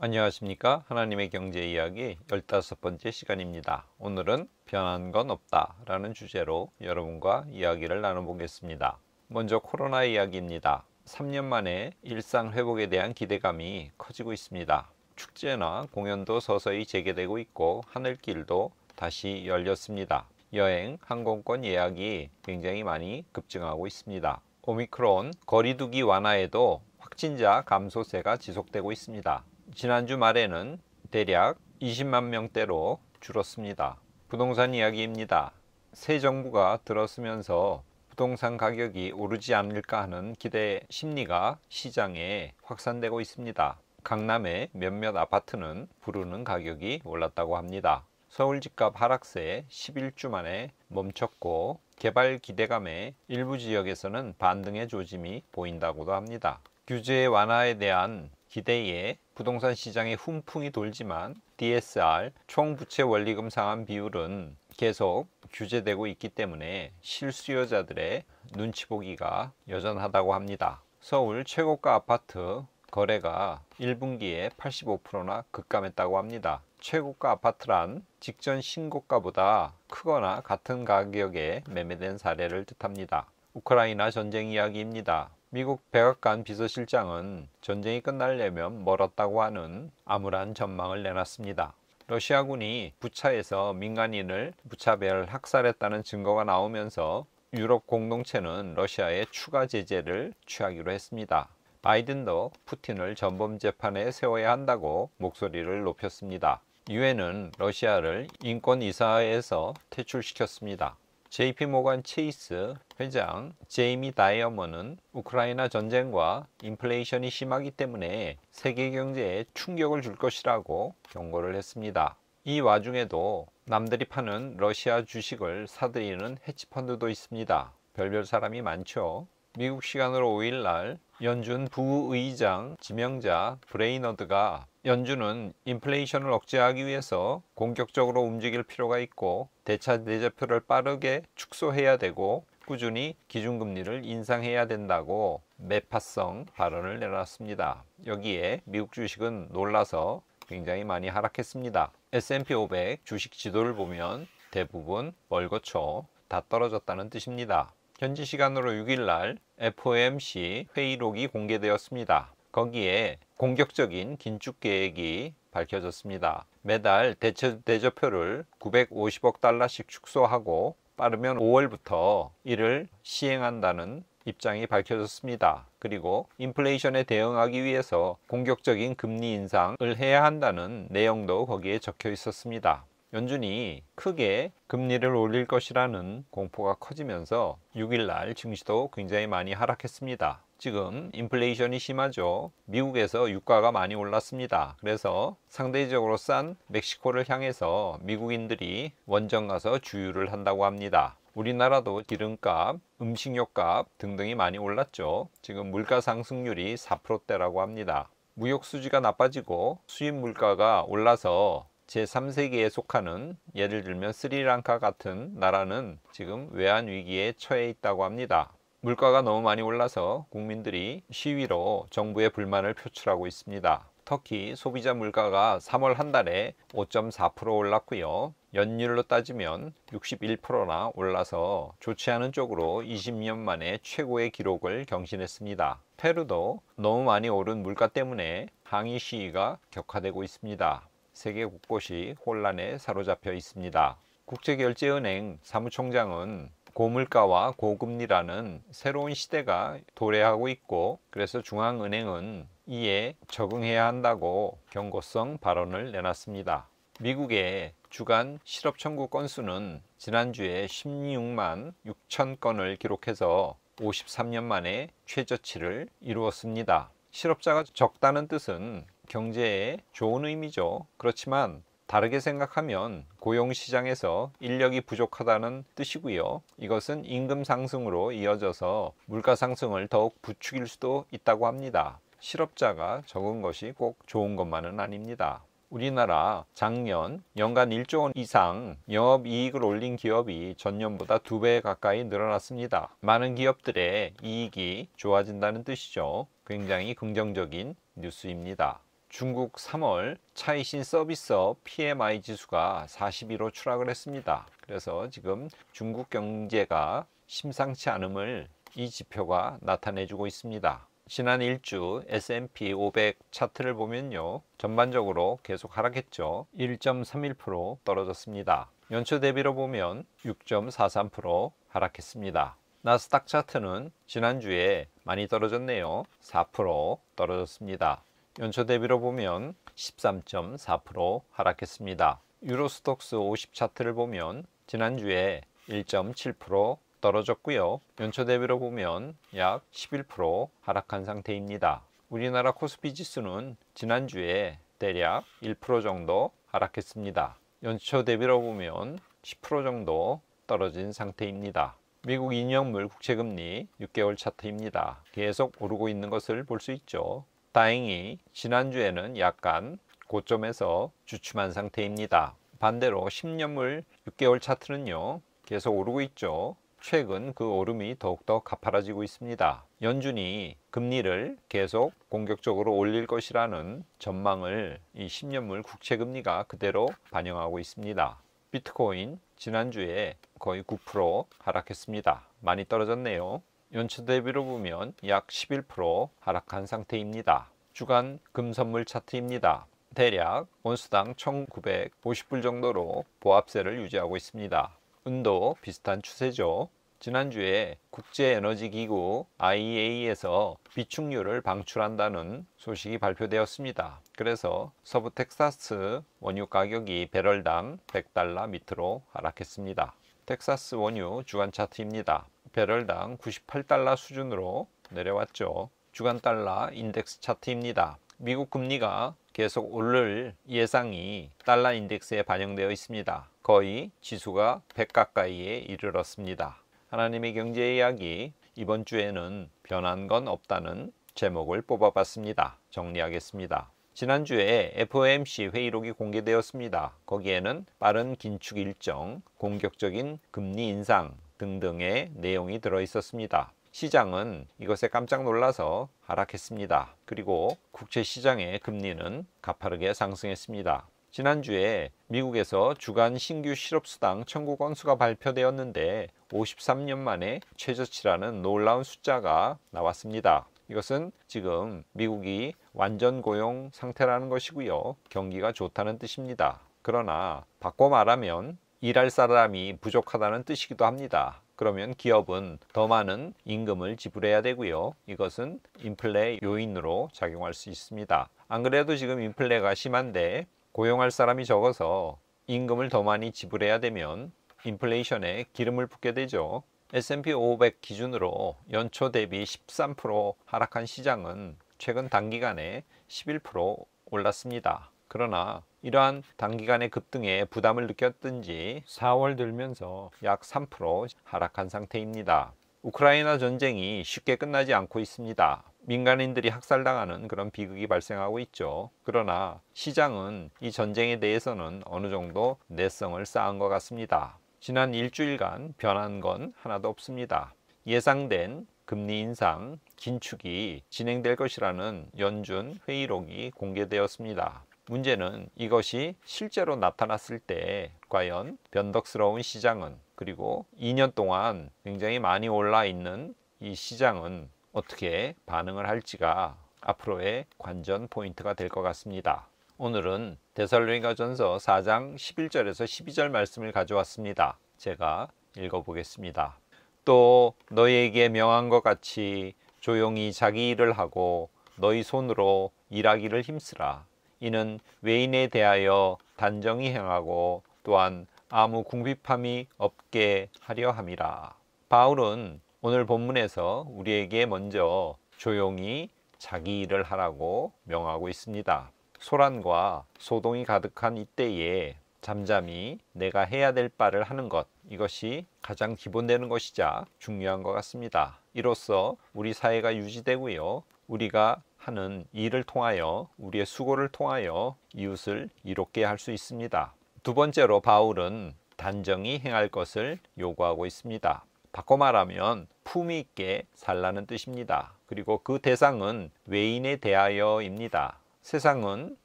안녕하십니까? 하나님의 경제 이야기 15번째 시간입니다. 오늘은 변한 건 없다 라는 주제로 여러분과 이야기를 나눠보겠습니다. 먼저 코로나 이야기입니다. 3년 만에 일상 회복에 대한 기대감이 커지고 있습니다. 축제나 공연도 서서히 재개되고 있고 하늘길도 다시 열렸습니다. 여행, 항공권 예약이 굉장히 많이 급증하고 있습니다. 오미크론 거리두기 완화에도 확진자 감소세가 지속되고 있습니다. 지난주 말에는 대략 20만 명대로 줄었습니다. 부동산 이야기입니다. 새 정부가 들어서면서 부동산 가격이 오르지 않을까 하는 기대 심리가 시장에 확산되고 있습니다. 강남의 몇몇 아파트는 부르는 가격이 올랐다고 합니다. 서울 집값 하락세 11주 만에 멈췄고 개발 기대감에 일부 지역에서는 반등의 조짐이 보인다고도 합니다. 규제 완화에 대한 기대에 부동산 시장에 훈풍이 돌지만 DSR 총부채 원리금 상환 비율은 계속 규제되고 있기 때문에 실수요자들의 눈치 보기가 여전하다고 합니다. 서울 최고가 아파트 거래가 1분기에 85%나 급감했다고 합니다. 최고가 아파트란 직전 신고가보다 크거나 같은 가격에 매매된 사례를 뜻합니다. 우크라이나 전쟁 이야기입니다. 미국 백악관 비서실장은 전쟁이 끝나려면 멀었다고 하는 암울한 전망을 내놨습니다. 러시아군이 부차에서 민간인을 무차별 학살했다는 증거가 나오면서 유럽 공동체는 러시아에 추가 제재를 취하기로 했습니다. 바이든도 푸틴을 전범 재판에 세워야 한다고 목소리를 높였습니다. 유엔은 러시아를 인권이사회에서 퇴출시켰습니다. JP모간 체이스 회장 제이미 다이어먼은 우크라이나 전쟁과 인플레이션이 심하기 때문에 세계 경제에 충격을 줄 것이라고 경고를 했습니다. 이 와중에도 남들이 파는 러시아 주식을 사들이는 헤지펀드도 있습니다. 별별 사람이 많죠. 미국 시간으로 5일날 연준 부의장 지명자 브레이너드가 연준은 인플레이션을 억제하기 위해서 공격적으로 움직일 필요가 있고 대차 대조표를 빠르게 축소해야 되고 꾸준히 기준금리를 인상해야 된다고 매파성 발언을 내놨습니다. 여기에 미국 주식은 놀라서 굉장히 많이 하락했습니다. S&P 500 주식 지도를 보면 대부분 월거초 다 떨어졌다는 뜻입니다. 현지 시간으로 6일날 FOMC 회의록이 공개되었습니다. 거기에 공격적인 긴축 계획이 밝혀졌습니다. 매달 대조표를 950억 달러씩 축소하고 빠르면 5월부터 이를 시행한다는 입장이 밝혀졌습니다. 그리고 인플레이션에 대응하기 위해서 공격적인 금리 인상을 해야 한다는 내용도 거기에 적혀 있었습니다. 연준이 크게 금리를 올릴 것이라는 공포가 커지면서 6일날 증시도 굉장히 많이 하락했습니다. 지금 인플레이션이 심하죠. 미국에서 유가가 많이 올랐습니다. 그래서 상대적으로 싼 멕시코를 향해서 미국인들이 원정 가서 주유를 한다고 합니다. 우리나라도 기름값, 음식료값 등등이 많이 올랐죠. 지금 물가 상승률이 4%대라고 합니다. 무역 수지가 나빠지고 수입 물가가 올라서 제3세계에 속하는 예를 들면 스리랑카 같은 나라는 지금 외환 위기에 처해 있다고 합니다. 물가가 너무 많이 올라서 국민들이 시위로 정부의 불만을 표출하고 있습니다. 터키 소비자 물가가 3월 한 달에 5.4% 올랐고요. 연율로 따지면 61%나 올라서 좋지 않은 쪽으로 20년 만에 최고의 기록을 경신했습니다. 페루도 너무 많이 오른 물가 때문에 항의 시위가 격화되고 있습니다. 세계 곳곳이 혼란에 사로잡혀 있습니다. 국제결제은행 사무총장은 고물가와 고금리라는 새로운 시대가 도래하고 있고 그래서 중앙은행은 이에 적응해야 한다고 경고성 발언을 내놨습니다. 미국의 주간 실업 청구 건수는 지난주에 16만 6천 건을 기록해서 53년 만에 최저치를 이루었습니다. 실업자가 적다는 뜻은 경제에 좋은 의미죠. 그렇지만 다르게 생각하면 고용시장에서 인력이 부족하다는 뜻이고요. 이것은 임금 상승으로 이어져서 물가 상승을 더욱 부추길 수도 있다고 합니다. 실업자가 적은 것이 꼭 좋은 것만은 아닙니다. 우리나라 작년 연간 1조 원 이상 영업이익을 올린 기업이 전년보다 2배 가까이 늘어났습니다. 많은 기업들의 이익이 좋아진다는 뜻이죠. 굉장히 긍정적인 뉴스입니다. 중국 3월 차이신 서비스업 PMI 지수가 42로 추락을 했습니다. 그래서 지금 중국 경제가 심상치 않음을 이 지표가 나타내주고 있습니다. 지난 일주 S&P 500 차트를 보면요, 전반적으로 계속 하락했죠. 1.31% 떨어졌습니다. 연초 대비로 보면 6.43% 하락했습니다. 나스닥 차트는 지난주에 많이 떨어졌네요. 4% 떨어졌습니다. 연초 대비로 보면 13.4% 하락했습니다. 유로스톡스 50 차트를 보면 지난주에 1.7% 떨어졌고요. 연초 대비로 보면 약 11% 하락한 상태입니다. 우리나라 코스피 지수는 지난주에 대략 1% 정도 하락했습니다. 연초 대비로 보면 10% 정도 떨어진 상태입니다. 미국 2년물 국채금리 6개월 차트입니다. 계속 오르고 있는 것을 볼 수 있죠. 다행히 지난주에는 약간 고점에서 주춤한 상태입니다. 반대로 10년물 6개월 차트는요, 계속 오르고 있죠. 최근 그 오름이 더욱더 가파라지고 있습니다. 연준이 금리를 계속 공격적으로 올릴 것이라는 전망을 이 10년물 국채금리가 그대로 반영하고 있습니다. 비트코인 지난주에 거의 9% 하락했습니다. 많이 떨어졌네요. 연초 대비로 보면 약 11% 하락한 상태입니다. 주간 금선물 차트입니다. 대략 온스당 1950불 정도로 보합세를 유지하고 있습니다. 은도 비슷한 추세죠. 지난주에 국제에너지기구 IEA에서 비축유를 방출한다는 소식이 발표되었습니다. 그래서 서부 텍사스 원유 가격이 배럴당 100달러 밑으로 하락했습니다. 텍사스 원유 주간 차트입니다. 배럴당 98달러 수준으로 내려왔죠. 주간 달러 인덱스 차트입니다. 미국 금리가 계속 오를 예상이 달러 인덱스에 반영되어 있습니다. 거의 지수가 100 가까이에 이르렀습니다. 하나님의 경제 이야기, 이번 주에는 변한 건 없다는 제목을 뽑아봤습니다. 정리하겠습니다. 지난주에 FOMC 회의록이 공개되었습니다. 거기에는 빠른 긴축 일정, 공격적인 금리 인상 등등의 내용이 들어있었습니다. 시장은 이것에 깜짝 놀라서 하락했습니다. 그리고 국채 시장의 금리는 가파르게 상승했습니다. 지난주에 미국에서 주간 신규 실업수당 청구 건수가 발표되었는데 53년 만에 최저치라는 놀라운 숫자가 나왔습니다. 이것은 지금 미국이 완전 고용 상태라는 것이고요. 경기가 좋다는 뜻입니다. 그러나 바꿔 말하면 일할 사람이 부족하다는 뜻이기도 합니다. 그러면 기업은 더 많은 임금을 지불해야 되고요. 이것은 인플레 요인으로 작용할 수 있습니다. 안 그래도 지금 인플레가 심한데 고용할 사람이 적어서 임금을 더 많이 지불해야 되면 인플레이션에 기름을 붓게 되죠. S&P 500 기준으로 연초 대비 13% 하락한 시장은 최근 단기간에 11% 올랐습니다. 그러나 이러한 단기간의 급등에 부담을 느꼈든지 4월 들면서 약 3% 하락한 상태입니다. 우크라이나 전쟁이 쉽게 끝나지 않고 있습니다. 민간인들이 학살당하는 그런 비극이 발생하고 있죠. 그러나 시장은 이 전쟁에 대해서는 어느 정도 내성을 쌓은 것 같습니다. 지난 일주일간 변한 건 하나도 없습니다. 예상된 금리 인상, 긴축이 진행될 것이라는 연준 회의록이 공개되었습니다. 문제는 이것이 실제로 나타났을 때 과연 변덕스러운 시장은, 그리고 2년 동안 굉장히 많이 올라 있는 이 시장은 어떻게 반응을 할지가 앞으로의 관전 포인트가 될 것 같습니다. 오늘은 데살로니가전서 4장 11절에서 12절 말씀을 가져왔습니다. 제가 읽어보겠습니다. 또 너희에게 명한 것 같이 조용히 자기 일을 하고 너희 손으로 일하기를 힘쓰라. 이는 외인에 대하여 단정히 행하고 또한 아무 궁핍함이 없게 하려 함이라. 바울은 오늘 본문에서 우리에게 먼저 조용히 자기 일을 하라고 명하고 있습니다. 소란과 소동이 가득한 이때에 잠잠히 내가 해야 될 바를 하는 것, 이것이 가장 기본되는 것이자 중요한 것 같습니다. 이로써 우리 사회가 유지되고요. 우리가 하는 일을 통하여, 우리의 수고를 통하여 이웃을 이롭게 할 수 있습니다. 두 번째로 바울은 단정히 행할 것을 요구하고 있습니다. 바꿔 말하면 품위 있게 살라는 뜻입니다. 그리고 그 대상은 외인에 대하여입니다. 세상은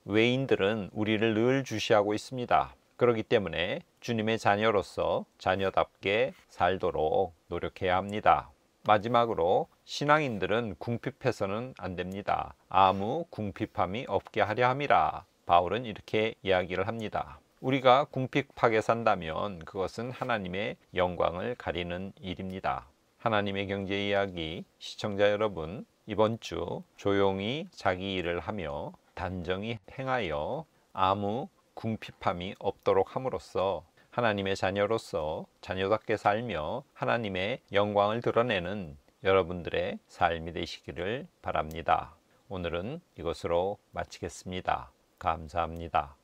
외인들은 우리를 늘 주시하고 있습니다. 그렇기 때문에 주님의 자녀로서 자녀답게 살도록 노력해야 합니다. 마지막으로 신앙인들은 궁핍해서는 안 됩니다. 아무 궁핍함이 없게 하려 함이라. 바울은 이렇게 이야기를 합니다. 우리가 궁핍하게 산다면 그것은 하나님의 영광을 가리는 일입니다. 하나님의 경제 이야기 시청자 여러분, 이번 주 조용히 자기 일을 하며 단정히 행하여 아무 궁핍함이 없도록 함으로써 하나님의 자녀로서 자녀답게 살며 하나님의 영광을 드러내는 여러분들의 삶이 되시기를 바랍니다. 오늘은 이것으로 마치겠습니다. 감사합니다.